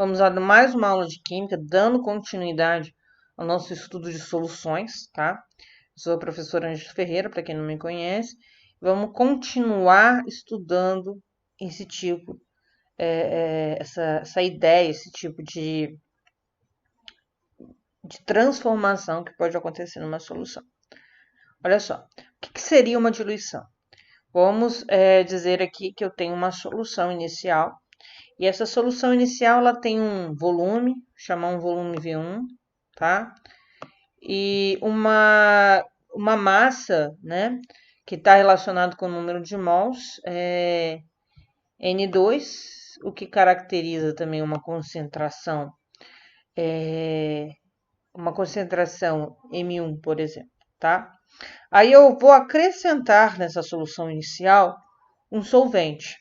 Vamos dar mais uma aula de Química, dando continuidade ao nosso estudo de soluções, tá? Sou a professora Ângela Ferreira, para quem não me conhece. Vamos continuar estudando esse tipo, essa ideia, esse tipo de transformação que pode acontecer numa solução. Olha só, o que seria uma diluição? Vamos dizer aqui que eu tenho uma solução inicial, e essa solução inicial ela tem um volume, chamar um volume V1, tá? E uma massa, né? Que está relacionado com o número de mols, N2, o que caracteriza também uma concentração M1, por exemplo, tá? Aí eu vou acrescentar nessa solução inicial um solvente.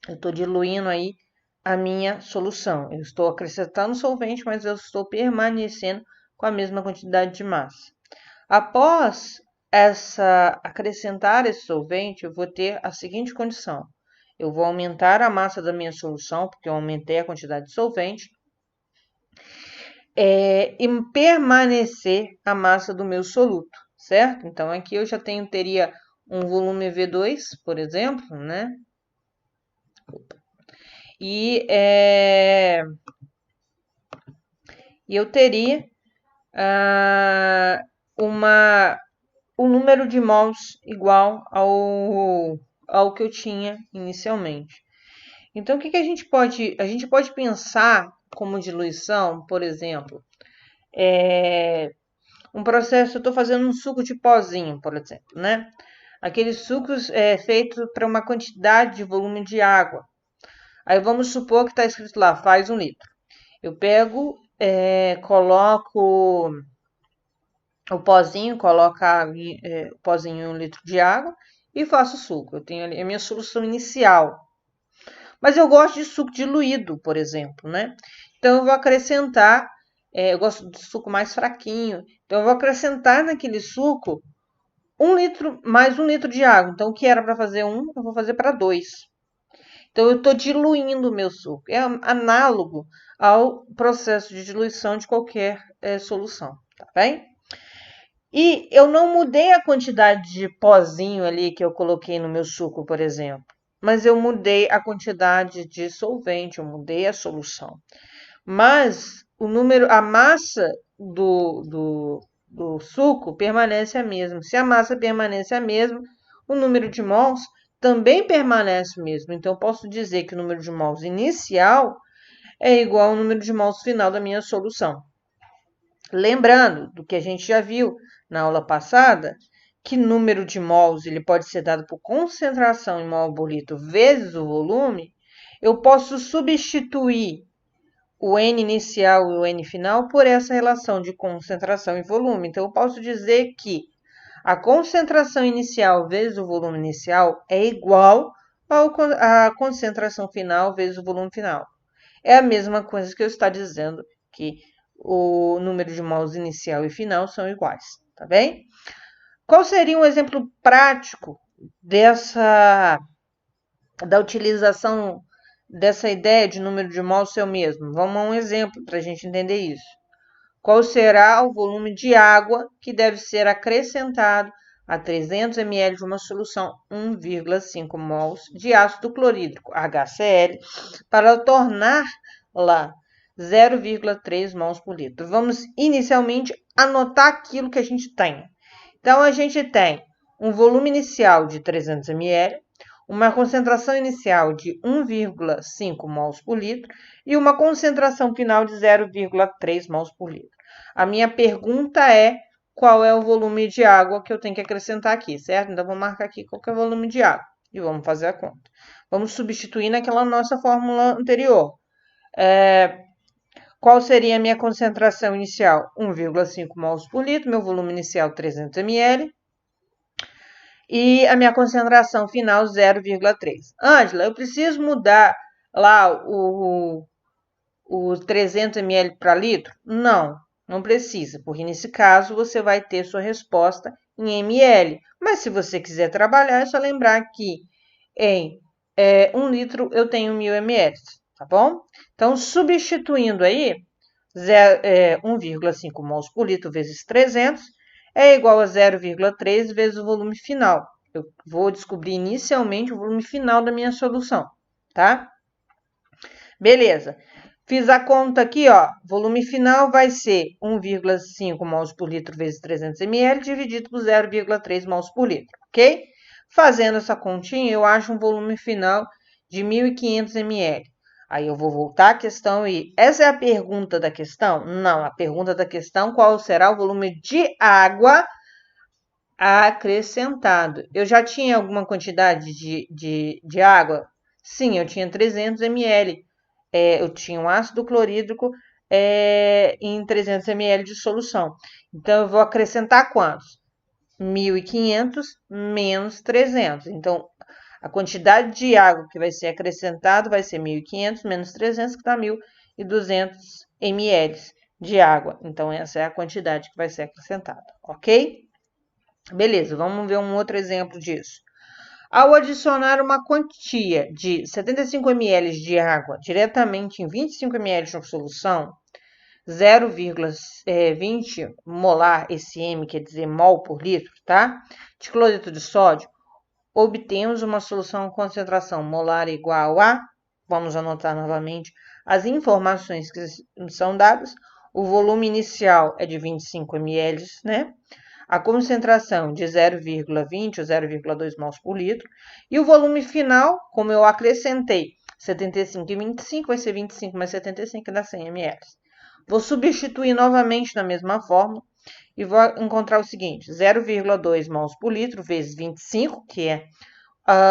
Eu estou diluindo aí a minha solução. Eu estou acrescentando solvente, mas eu estou permanecendo com a mesma quantidade de massa. Após acrescentar esse solvente, eu vou ter a seguinte condição. Eu vou aumentar a massa da minha solução, porque eu aumentei a quantidade de solvente, e permanecer a massa do meu soluto, certo? Então, aqui eu já teria um volume V2, por exemplo, né? E eu teria o número de mols igual ao que eu tinha inicialmente. Então, o que a gente pode... A gente pode pensar como diluição, por exemplo, um processo... Eu estou fazendo um suco de pozinho, por exemplo, né? Aqueles sucos feitos para uma quantidade de volume de água. Aí vamos supor que está escrito lá, faz 1 litro. Eu pego, coloco o pozinho, coloco o pozinho em 1 litro de água e faço o suco. Eu tenho ali a minha solução inicial. Mas eu gosto de suco diluído, por exemplo, né? Então, eu vou acrescentar, eu gosto de suco mais fraquinho. Então, eu vou acrescentar naquele suco 1 litro, mais 1 litro de água. Então, o que era para fazer 1, eu vou fazer para 2. Então, eu estou diluindo o meu suco. É análogo ao processo de diluição de qualquer solução, tá bem? E eu não mudei a quantidade de pozinho ali que eu coloquei no meu suco, por exemplo. Mas eu mudei a quantidade de solvente, eu mudei a solução. Mas a massa do suco permanece a mesma. Se a massa permanece a mesma, o número de mols também permanece o mesmo. Então, eu posso dizer que o número de mols inicial é igual ao número de mols final da minha solução. Lembrando do que a gente já viu na aula passada, que número de mols ele pode ser dado por concentração em mol por litro vezes o volume, eu posso substituir o N inicial e o N final por essa relação de concentração e volume. Então, eu posso dizer que a concentração inicial vezes o volume inicial é igual à concentração final vezes o volume final. É a mesma coisa que eu estou dizendo que o número de mols inicial e final são iguais, tá bem? Qual seria um exemplo prático da utilização dessa ideia de número de mols ser o mesmo? Vamos a um exemplo para a gente entender isso. Qual será o volume de água que deve ser acrescentado a 300 ml de uma solução 1,5 mols de ácido clorídrico, HCl, para torná-la 0,3 mols por litro? Vamos inicialmente anotar aquilo que a gente tem. Então, a gente tem um volume inicial de 300 ml, uma concentração inicial de 1,5 mols por litro e uma concentração final de 0,3 mols por litro. A minha pergunta é qual é o volume de água que eu tenho que acrescentar aqui, certo? Então, vou marcar aqui qual que é o volume de água e vamos fazer a conta. Vamos substituir naquela nossa fórmula anterior. Qual seria a minha concentração inicial? 1,5 mols por litro, meu volume inicial 300 ml. E a minha concentração final 0,3. Ângela, eu preciso mudar lá o 300 ml para litro? Não, não precisa, porque nesse caso você vai ter sua resposta em ml. Mas se você quiser trabalhar, é só lembrar que em 1 litro eu tenho 1000 ml, tá bom? Então, substituindo aí, 1,5 mols por litro vezes 300 é igual a 0,3 vezes o volume final. Eu vou descobrir inicialmente o volume final da minha solução, tá? Beleza. Fiz a conta aqui, ó. Volume final vai ser 1,5 mols por litro vezes 300 ml dividido por 0,3 mols por litro, ok? Fazendo essa continha, eu acho um volume final de 1.500 ml. Aí eu vou voltar à questão e... Essa é a pergunta da questão? Não, a pergunta da questão, qual será o volume de água acrescentado? Eu já tinha alguma quantidade de água? Sim, eu tinha 300 ml. Eu tinha um ácido clorídrico em 300 ml de solução. Então, eu vou acrescentar quantos? 1.500 menos 300. Então, a quantidade de água que vai ser acrescentado vai ser 1.500 menos 300, que dá 1.200 ml de água. Então, essa é a quantidade que vai ser acrescentada, ok? Beleza, vamos ver um outro exemplo disso. Ao adicionar uma quantia de 75 ml de água diretamente em 25 ml de solução, 0,20 molar SM, quer dizer mol por litro, tá? De cloreto de sódio, obtemos uma solução com concentração molar igual a, vamos anotar novamente as informações que são dadas, o volume inicial é de 25 ml, né? A concentração de 0,20 ou 0,2 mols por litro, e o volume final, como eu acrescentei 75 e 25, vai ser 25 mais 75, que dá 100 ml. Vou substituir novamente na mesma fórmula e vou encontrar o seguinte, 0,2 mols por litro vezes 25, que é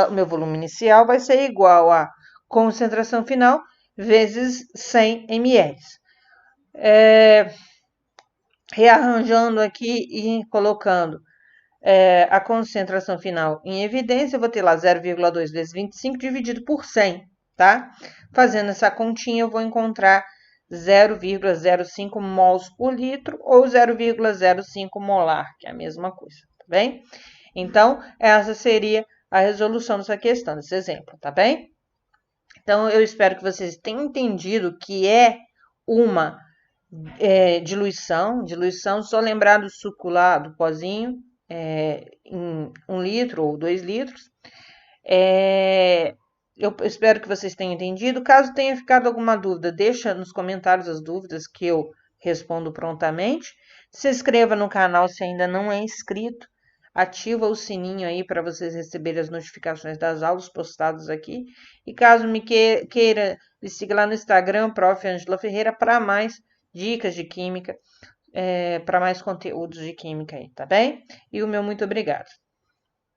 o meu volume inicial, vai ser igual a concentração final vezes 100 ml. Rearranjando aqui e colocando a concentração final em evidência, eu vou ter lá 0,2 vezes 25 dividido por 100, tá? Fazendo essa continha, eu vou encontrar 0,05 mols por litro ou 0,05 molar, que é a mesma coisa, tá bem? Então, essa seria a resolução dessa questão, desse exemplo, tá bem? Então, eu espero que vocês tenham entendido que é uma diluição, só lembrar do suco lá, do pozinho, em 1 litro ou 2 litros. Eu espero que vocês tenham entendido. Caso tenha ficado alguma dúvida, deixa nos comentários as dúvidas que eu respondo prontamente. Se inscreva no canal se ainda não é inscrito. Ativa o sininho aí para vocês receberem as notificações das aulas postadas aqui. E caso me queira, me siga lá no Instagram, Prof. Ângela Ferreira, para mais dicas de química, para mais conteúdos de química aí, tá bem? E o meu muito obrigado.